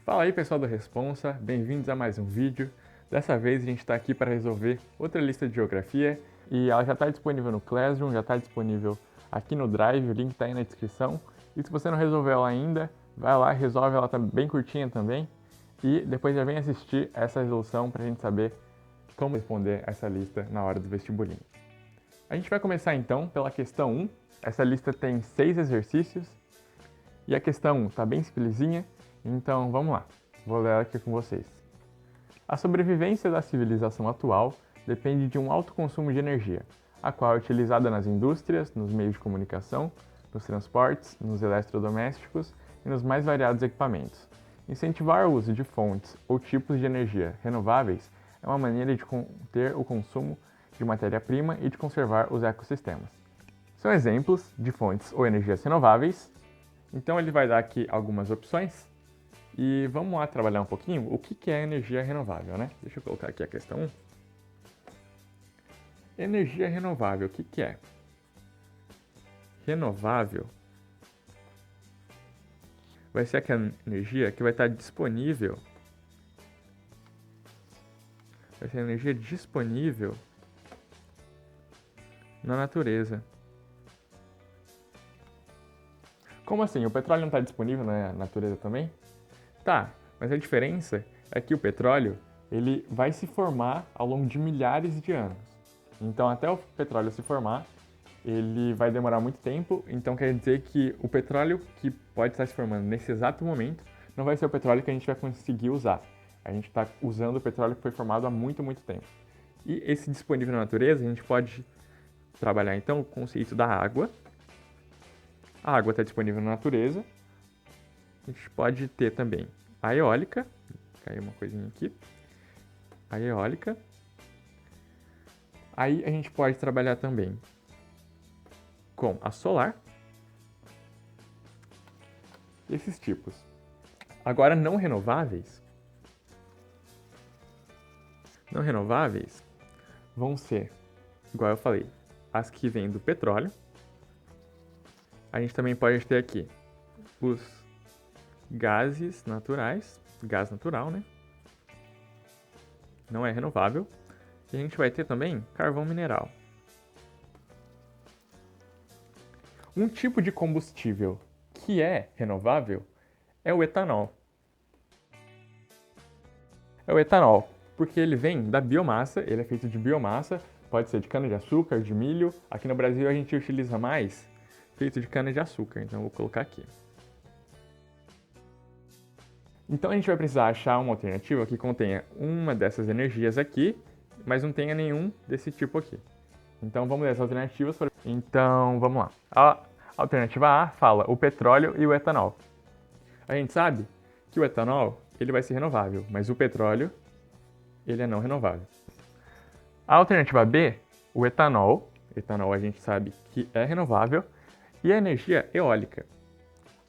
Fala aí pessoal do Responsa, bem-vindos a mais um vídeo. Dessa vez a gente está aqui para resolver outra lista de geografia e ela já está disponível no Classroom, já está disponível aqui no Drive, o link está aí na descrição. E se você não resolveu ela ainda, vai lá, resolve, ela está bem curtinha também. E depois já vem assistir essa resolução para a gente saber como responder essa lista na hora do vestibulinho. A gente vai começar então pela questão 1. Essa lista tem 6 exercícios e a questão 1 está bem simplesinha. Então, vamos lá. Vou ler ela aqui com vocês. A sobrevivência da civilização atual depende de um alto consumo de energia, a qual é utilizada nas indústrias, nos meios de comunicação, nos transportes, nos eletrodomésticos e nos mais variados equipamentos. Incentivar o uso de fontes ou tipos de energia renováveis é uma maneira de conter o consumo de matéria-prima e de conservar os ecossistemas. São exemplos de fontes ou energias renováveis. Então, ele vai dar aqui algumas opções. E vamos lá trabalhar um pouquinho o que é energia renovável, né? Deixa eu colocar aqui a questão 1. Energia renovável, o que é? Renovável vai ser aquela energia que vai estar disponível. Vai ser energia disponível na natureza. Como assim? O petróleo não está disponível na natureza também? Tá, mas a diferença é que o petróleo ele vai se formar ao longo de milhares de anos. Então, até o petróleo se formar, ele vai demorar muito tempo. Então, quer dizer que o petróleo que pode estar se formando nesse exato momento não vai ser o petróleo que a gente vai conseguir usar. A gente está usando o petróleo que foi formado há muito, muito tempo. E esse disponível na natureza, a gente pode trabalhar então o conceito da água. A água está disponível na natureza. A gente pode ter também a eólica, caiu uma coisinha aqui, a eólica. Aí a gente pode trabalhar também com a solar, esses tipos. Agora, não renováveis vão ser, igual eu falei, as que vêm do petróleo. A gente também pode ter aqui os gases naturais, gás natural, né? Não é renovável. E a gente vai ter também carvão mineral. Um tipo de combustível que é renovável é o etanol. É o etanol, porque ele vem da biomassa, ele é feito de biomassa, pode ser de cana-de-açúcar, de milho. Aqui no Brasil a gente utiliza mais feito de cana-de-açúcar, então eu vou colocar aqui. Então a gente vai precisar achar uma alternativa que contenha uma dessas energias aqui, mas não tenha nenhum desse tipo aqui. Então vamos ler as alternativas. Então vamos lá. A alternativa A fala o petróleo e o etanol. A gente sabe que o etanol ele vai ser renovável, mas o petróleo ele é não renovável. A alternativa B, o etanol. Etanol a gente sabe que é renovável. E a energia eólica.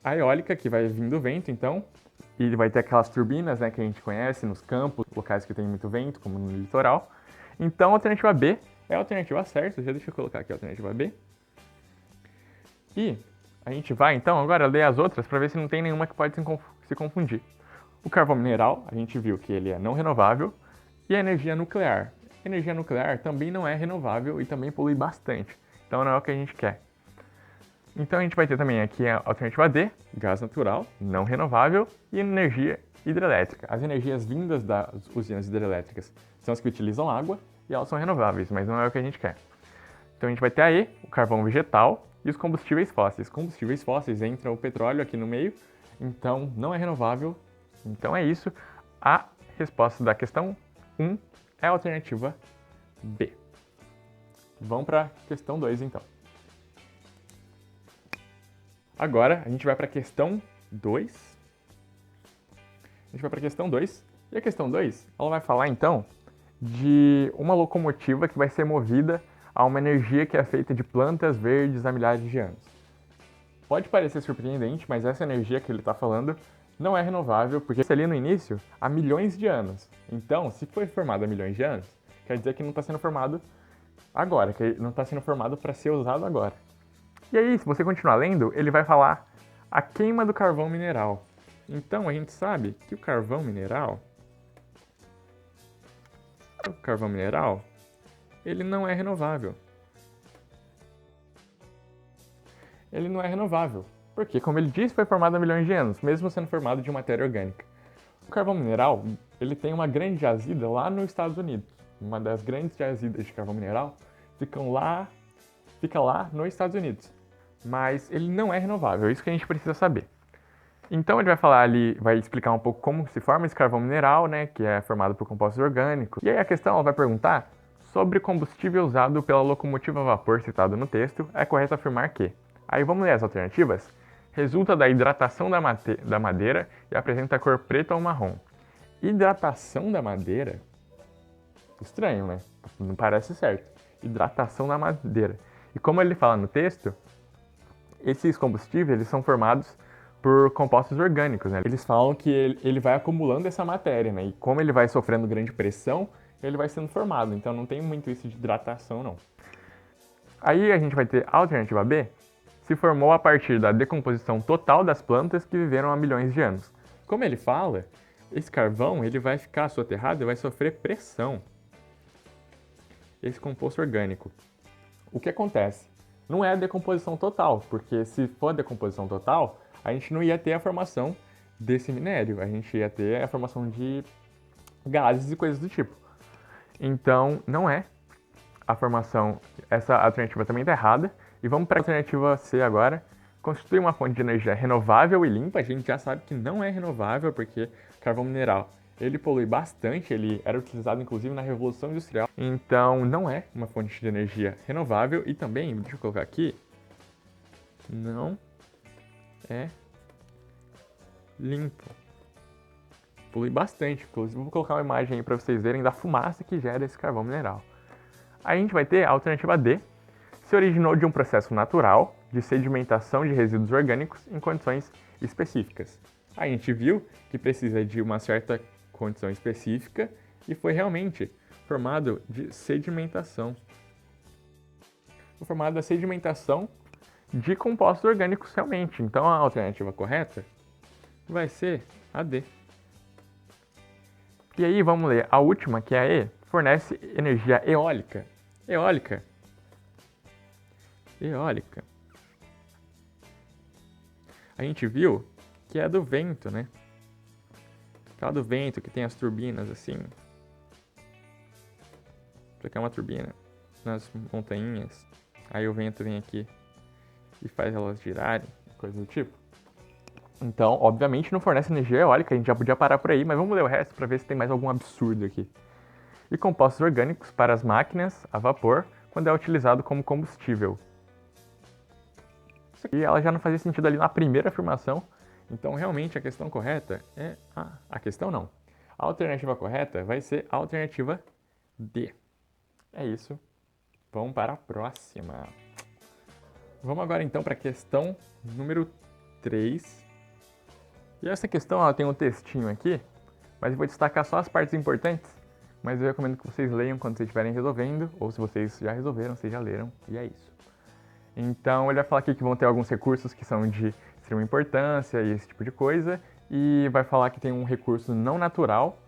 A eólica que vai vir do vento, então, e vai ter aquelas turbinas, né, que a gente conhece nos campos, locais que tem muito vento, como no litoral. Então, a alternativa B é a alternativa certa. Já deixa eu colocar aqui a alternativa B. E a gente vai, então, agora ler as outras para ver se não tem nenhuma que pode se confundir. O carvão mineral, a gente viu que ele é não renovável. E a energia nuclear. A energia nuclear também não é renovável e também polui bastante. Então, não é o que a gente quer. Então a gente vai ter também aqui a alternativa D, gás natural, não renovável, e energia hidrelétrica. As energias vindas das usinas hidrelétricas são as que utilizam água e elas são renováveis, mas não é o que a gente quer. Então a gente vai ter a E, o carvão vegetal, e os combustíveis fósseis. Combustíveis fósseis entra o petróleo aqui no meio, então não é renovável. Então é isso. A resposta da questão 1 é a alternativa B. Vamos para a questão 2 então. Agora, a gente vai para a questão 2. E a questão 2, ela vai falar, então, de uma locomotiva que vai ser movida a uma energia que é feita de plantas verdes há milhares de anos. Pode parecer surpreendente, mas essa energia que ele está falando não é renovável, porque isso ali no início há milhões de anos. Então, se foi formado há milhões de anos, quer dizer que não está sendo formado agora, que não está sendo formado para ser usado agora. E aí, se você continuar lendo, ele vai falar a queima do carvão mineral. Então a gente sabe que o carvão mineral, ele não é renovável. Ele não é renovável, porque, como ele disse, foi formado há milhões de anos, mesmo sendo formado de matéria orgânica. O carvão mineral, ele tem uma grande jazida lá nos Estados Unidos. Uma das grandes jazidas de carvão mineral fica lá nos Estados Unidos. Mas ele não é renovável, é isso que a gente precisa saber. Então ele vai falar ali, vai explicar um pouco como se forma esse carvão mineral, né, que é formado por compostos orgânicos. E aí a questão ela vai perguntar sobre combustível usado pela locomotiva a vapor citado no texto, é correto afirmar que. Aí vamos ler as alternativas. Resulta da hidratação da madeira e apresenta cor preta ou marrom. Hidratação da madeira? Estranho, né? Não parece certo. Hidratação da madeira. E como ele fala no texto, esses combustíveis eles são formados por compostos orgânicos, né? Eles falam que ele vai acumulando essa matéria, né? E como ele vai sofrendo grande pressão, ele vai sendo formado. Então não tem muito isso de hidratação, não. Aí a gente vai ter a alternativa B, se formou a partir da decomposição total das plantas que viveram há milhões de anos. Como ele fala, esse carvão ele vai ficar soterrado e vai sofrer pressão. Esse composto orgânico. O que acontece? Não é a decomposição total, porque se for a decomposição total, a gente não ia ter a formação desse minério, a gente ia ter a formação de gases e coisas do tipo. Então, não é a formação, essa alternativa também está errada. E vamos para a alternativa C agora. Constitui uma fonte de energia renovável e limpa. A gente já sabe que não é renovável, porque carvão mineral ele polui bastante, ele era utilizado inclusive na Revolução Industrial. Então não é uma fonte de energia renovável e também, deixa eu colocar aqui, não é limpo. Polui bastante, inclusive vou colocar uma imagem aí para vocês verem da fumaça que gera esse carvão mineral. Aí a gente vai ter a alternativa D, se originou de um processo natural de sedimentação de resíduos orgânicos em condições específicas. A gente viu que precisa de uma certa condição específica e foi realmente formado de sedimentação. Foi formado da sedimentação de compostos orgânicos realmente. Então a alternativa correta vai ser a D. E aí vamos ler a última, que é a E, fornece energia eólica. Eólica. A gente viu que é do vento, né? Aquela do vento que tem as turbinas assim. Isso aqui é uma turbina nas montanhas. Aí o vento vem aqui e faz elas girarem, coisa do tipo. Então, obviamente não fornece energia eólica, a gente já podia parar por aí, mas vamos ler o resto para ver se tem mais algum absurdo aqui. E compostos orgânicos para as máquinas a vapor quando é utilizado como combustível. E ela já não fazia sentido ali na primeira afirmação. Então, realmente, a questão correta é... a questão não. A alternativa correta vai ser a alternativa D. É isso. Vamos para a próxima. Vamos agora, então, para a questão número 3. E essa questão ela tem um textinho aqui, mas eu vou destacar só as partes importantes. Mas eu recomendo que vocês leiam quando vocês estiverem resolvendo, ou se vocês já resolveram, vocês já leram, e é isso. Então, ele vai falar aqui que vão ter alguns recursos que são de extrema importância e esse tipo de coisa, e vai falar que tem um recurso não natural,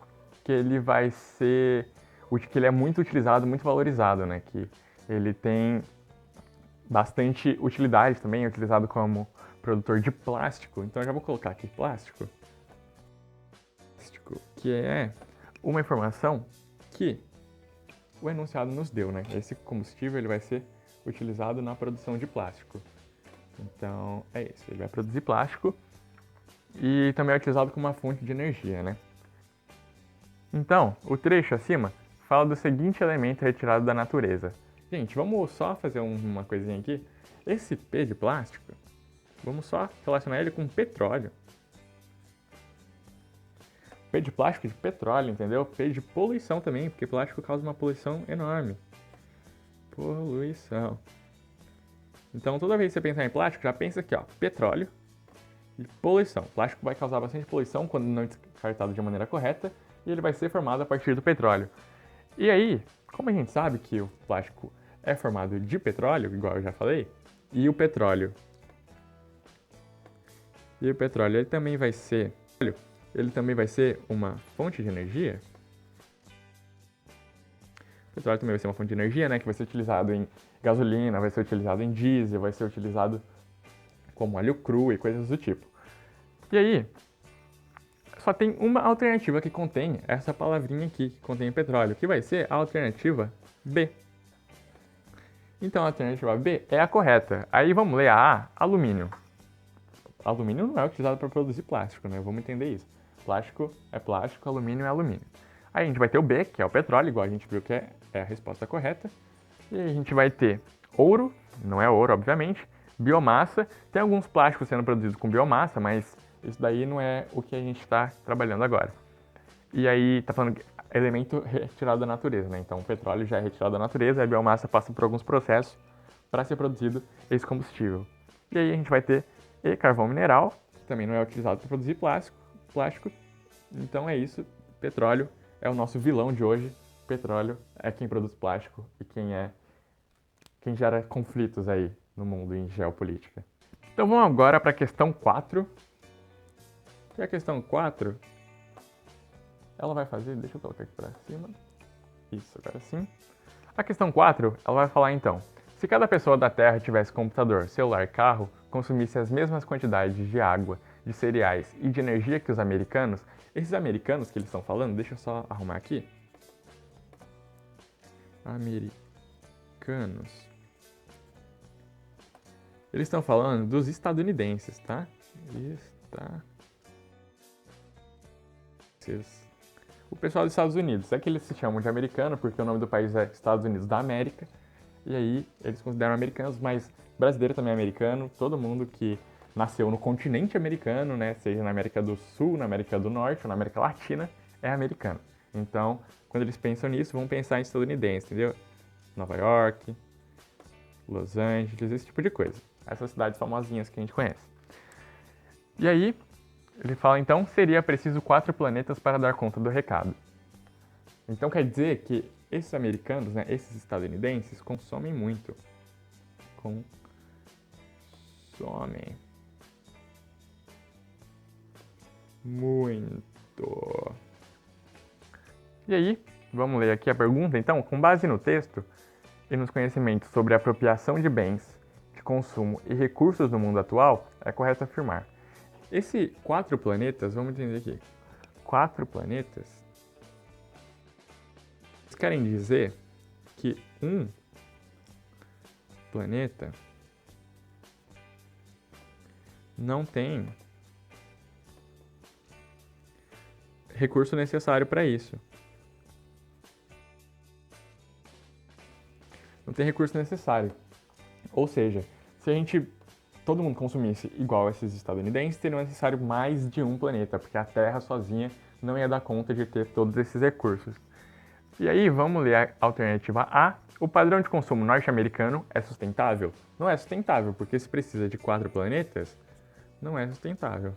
que ele vai ser, que ele é muito utilizado, muito valorizado, né? Que ele tem bastante utilidade também, é utilizado como produtor de plástico. Então, eu já vou colocar aqui plástico, que é uma informação que o enunciado nos deu, né? Esse combustível ele vai ser utilizado na produção de plástico. Então, é isso. Ele vai produzir plástico e também é utilizado como uma fonte de energia, né? Então, o trecho acima fala do seguinte elemento retirado da natureza. Gente, vamos só fazer uma coisinha aqui. Esse P de plástico, vamos só relacionar ele com petróleo. P de plástico de petróleo, entendeu? P de poluição também, porque plástico causa uma poluição enorme. Poluição. Então, toda vez que você pensar em plástico, já pensa aqui, ó, petróleo e poluição. Plástico vai causar bastante poluição quando não descartado de maneira correta e ele vai ser formado a partir do petróleo. E aí, como a gente sabe que o plástico é formado de petróleo, igual eu já falei, e o petróleo ele também vai ser Ele também vai ser uma fonte de energia. O petróleo também vai ser uma fonte de energia, né, que vai ser utilizado em gasolina, vai ser utilizado em diesel, vai ser utilizado como óleo cru e coisas do tipo. E aí, só tem uma alternativa que contém essa palavrinha aqui, que contém petróleo, que vai ser a alternativa B. Então a alternativa B é a correta. Aí vamos ler a A, alumínio. Alumínio não é utilizado para produzir plástico, né? Vamos entender isso. Plástico é plástico, alumínio é alumínio. Aí a gente vai ter o B, que é o petróleo, igual a gente viu que é a resposta correta. E aí a gente vai ter ouro, não é ouro, obviamente, biomassa. Tem alguns plásticos sendo produzidos com biomassa, mas isso daí não é o que a gente está trabalhando agora. E aí tá falando elemento retirado da natureza, né? Então o petróleo já é retirado da natureza, a biomassa passa por alguns processos para ser produzido esse combustível. E aí a gente vai ter carvão mineral, que também não é utilizado para produzir plástico. Então é isso, petróleo é o nosso vilão de hoje. Petróleo é quem produz plástico e quem gera conflitos aí no mundo em geopolítica. Então vamos agora para a questão 4. E a questão 4, ela vai fazer, deixa eu colocar aqui para cima. Isso, agora sim. A questão 4, ela vai falar então: se cada pessoa da Terra tivesse computador, celular e carro, consumisse as mesmas quantidades de água, de cereais e de energia que os americanos, esses americanos que eles estão falando, deixa eu só arrumar aqui. Americanos. Eles estão falando dos estadunidenses, tá? O pessoal dos Estados Unidos. É que eles se chamam de americano porque o nome do país é Estados Unidos da América. E aí eles consideram americanos, mas brasileiro também é americano. Todo mundo que nasceu no continente americano, né, seja na América do Sul, na América do Norte ou na América Latina, é americano. Então, quando eles pensam nisso, vão pensar em estadunidense, entendeu? Nova York, Los Angeles, esse tipo de coisa. Essas cidades famosinhas que a gente conhece. E aí, ele fala então, seria preciso 4 planetas para dar conta do recado. Então quer dizer que esses americanos, né, esses estadunidenses, consomem muito. Consomem muito. E aí, vamos ler aqui a pergunta então, com base no texto e nos conhecimentos sobre a apropriação de bens, de consumo e recursos no mundo atual, é correto afirmar. Esse 4 planetas, vamos entender aqui. 4 planetas querem dizer que um planeta não tem recurso necessário para isso. Não tem recurso necessário. Ou seja, se todo mundo consumisse igual esses estadunidenses, seria necessário mais de um planeta, porque a Terra sozinha não ia dar conta de ter todos esses recursos. E aí, vamos ler a alternativa A. O padrão de consumo norte-americano é sustentável? Não é sustentável, porque se precisa de 4 planetas, não é sustentável.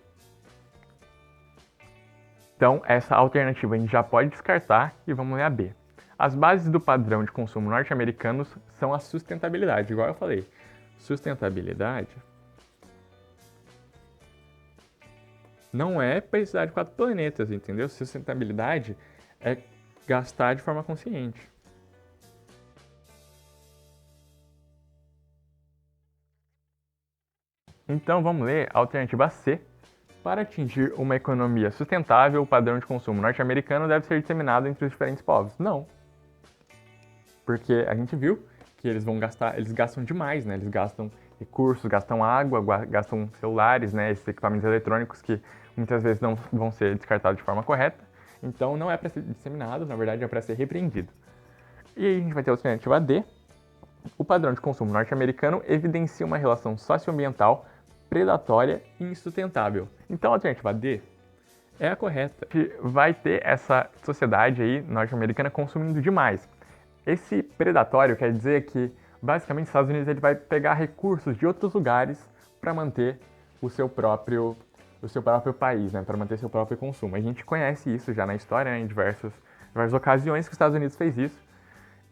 Então, essa alternativa a gente já pode descartar e vamos ler a B. As bases do padrão de consumo norte-americanos são a sustentabilidade, igual eu falei. Sustentabilidade não é precisar de 4 planetas, entendeu? Sustentabilidade é gastar de forma consciente. Então vamos ler a alternativa C. Para atingir uma economia sustentável, o padrão de consumo norte-americano deve ser disseminado entre os diferentes povos. Não. Porque a gente viu que eles gastam demais, né? Eles gastam recursos, gastam água, gastam celulares, né? Esses equipamentos eletrônicos que muitas vezes não vão ser descartados de forma correta. Então não é para ser disseminado, na verdade é para ser repreendido. E aí a gente vai ter a alternativa D. O padrão de consumo norte-americano evidencia uma relação socioambiental predatória e insustentável. Então a alternativa D é a correta. A gente vai ter essa sociedade aí norte-americana consumindo demais. Esse predatório quer dizer que basicamente os Estados Unidos ele vai pegar recursos de outros lugares para manter o seu próprio país, né, para manter seu próprio consumo. A gente conhece isso já na história, né, em diversas ocasiões que os Estados Unidos fez isso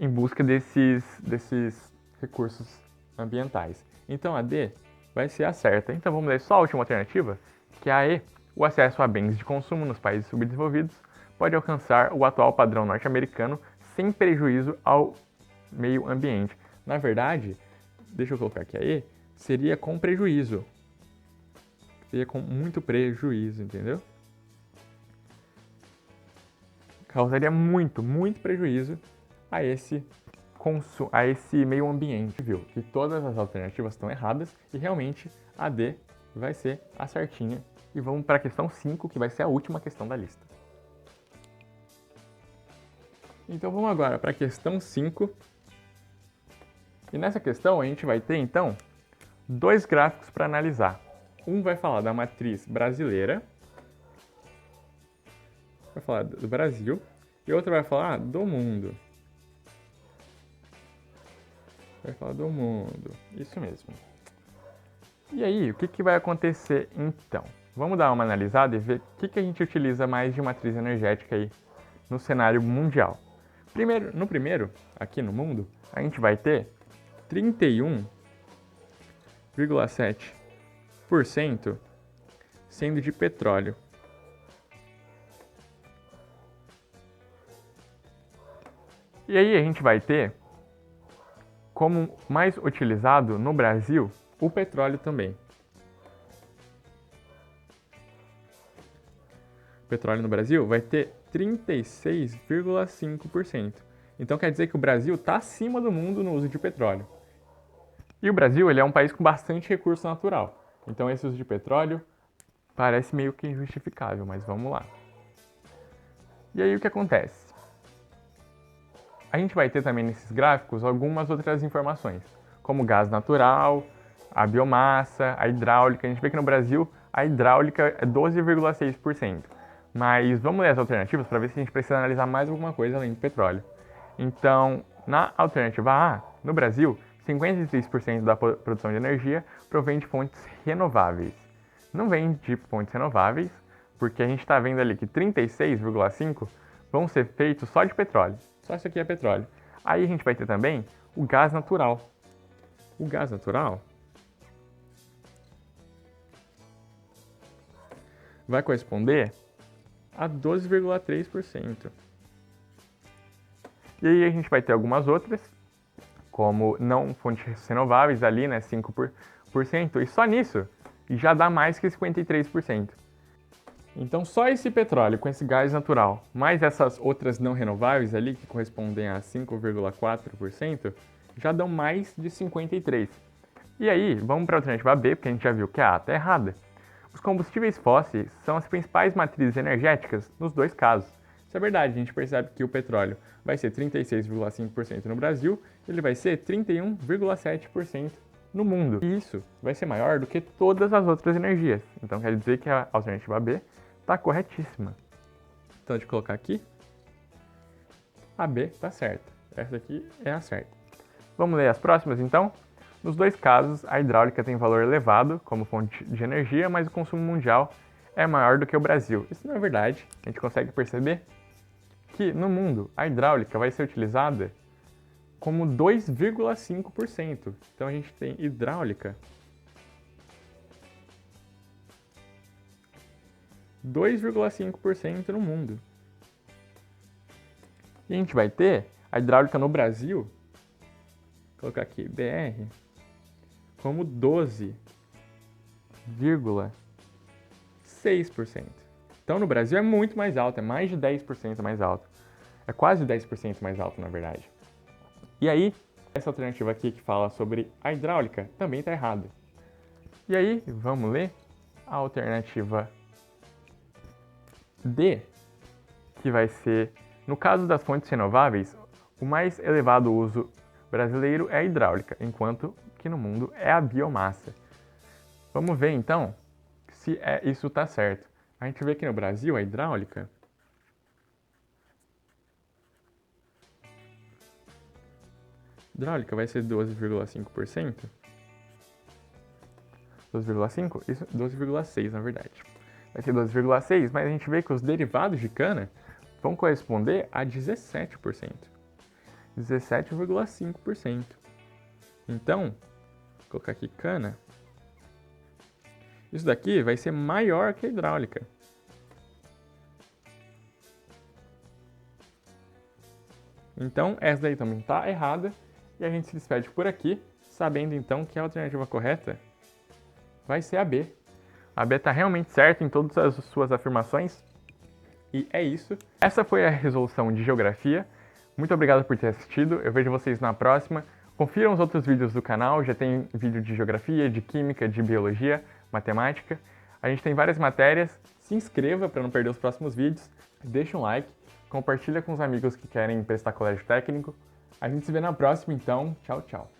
em busca desses recursos ambientais. Então a D vai ser a certa. Então vamos ler só a última alternativa, que é a E. o acesso a bens de consumo nos países subdesenvolvidos pode alcançar o atual padrão norte-americano sem prejuízo ao meio ambiente. Na verdade, deixa eu colocar aqui aí, seria com prejuízo. Seria com muito prejuízo, entendeu? Causaria muito prejuízo a esse meio ambiente, viu? Que todas as alternativas estão erradas e realmente a D vai ser a certinha. E vamos para a questão 5, que vai ser a última questão da lista. Então vamos agora para a questão 5. E nessa questão a gente vai ter então 2 gráficos para analisar. Um vai falar da matriz brasileira, vai falar do Brasil, e outro vai falar do mundo. Vai falar do mundo, isso mesmo. E aí, o que vai acontecer então? Vamos dar uma analisada e ver o que a gente utiliza mais de matriz energética aí no cenário mundial. No primeiro, aqui no mundo, a gente vai ter 31,7% sendo de petróleo. E aí a gente vai ter como mais utilizado no Brasil o petróleo também. O petróleo no Brasil vai ter 36,5%. Então quer dizer que o Brasil está acima do mundo no uso de petróleo. E o Brasil ele é um país com bastante recurso natural. Então esse uso de petróleo parece meio que injustificável, mas vamos lá. E aí o que acontece? A gente vai ter também nesses gráficos algumas outras informações, como gás natural, a biomassa, a hidráulica. A gente vê que no Brasil a hidráulica é 12,6%. Mas vamos ler as alternativas para ver se a gente precisa analisar mais alguma coisa além do petróleo. Então, na alternativa A, no Brasil, 53% da produção de energia provém de fontes renováveis. Não vem de fontes renováveis, porque a gente está vendo ali que 36,5% vão ser feitos só de petróleo. Só isso aqui é petróleo. Aí a gente vai ter também o gás natural. O gás natural vai corresponder a 12,3%. E aí a gente vai ter algumas outras, como não fontes renováveis ali, né, 5%, e só nisso já dá mais que 53%. Então só esse petróleo com esse gás natural, mais essas outras não renováveis ali, que correspondem a 5,4%, já dão mais de 53%. E aí, vamos para a alternativa B, porque a gente já viu que a A está errada. Os combustíveis fósseis são as principais matrizes energéticas nos dois casos. Isso é verdade, a gente percebe que o petróleo vai ser 36,5% no Brasil, ele vai ser 31,7% no mundo. E isso vai ser maior do que todas as outras energias. Então quer dizer que a alternativa B está corretíssima. Então deixa eu colocar aqui. A B está certa. Essa aqui é a certa. Vamos ler as próximas então? Nos dois casos, a hidráulica tem valor elevado como fonte de energia, mas o consumo mundial é maior do que o Brasil. Isso não é verdade. A gente consegue perceber que no mundo a hidráulica vai ser utilizada como 2,5%. Então a gente tem hidráulica 2,5% no mundo. E a gente vai ter a hidráulica no Brasil, vou colocar aqui BR, como 12,6%. Então no Brasil é muito mais alto, é mais de 10% mais alto. É quase 10% mais alto, na verdade. E aí, essa alternativa aqui que fala sobre a hidráulica também está errada. E aí, vamos ler a alternativa D, que vai ser, no caso das fontes renováveis, o mais elevado uso brasileiro é a hidráulica, enquanto que no mundo é a biomassa. Vamos ver então se isso está certo. A gente vê que no Brasil a hidráulica vai ser 12,5%. 12,5%? Isso, 12,6% na verdade. Vai ser 12,6%, mas a gente vê que os derivados de cana vão corresponder a 17%. 17,5%. Então, vou colocar aqui cana. Isso daqui vai ser maior que a hidráulica. Então, essa daí também está errada, e a gente se despede por aqui, sabendo então que a alternativa correta vai ser a B. A B está realmente certa em todas as suas afirmações, e é isso. Essa foi a resolução de geografia. Muito obrigado por ter assistido, eu vejo vocês na próxima. Confiram os outros vídeos do canal, já tem vídeo de geografia, de química, de biologia, matemática. A gente tem várias matérias, se inscreva para não perder os próximos vídeos, deixa um like, compartilha com os amigos que querem prestar colégio técnico. A gente se vê na próxima então, tchau, tchau.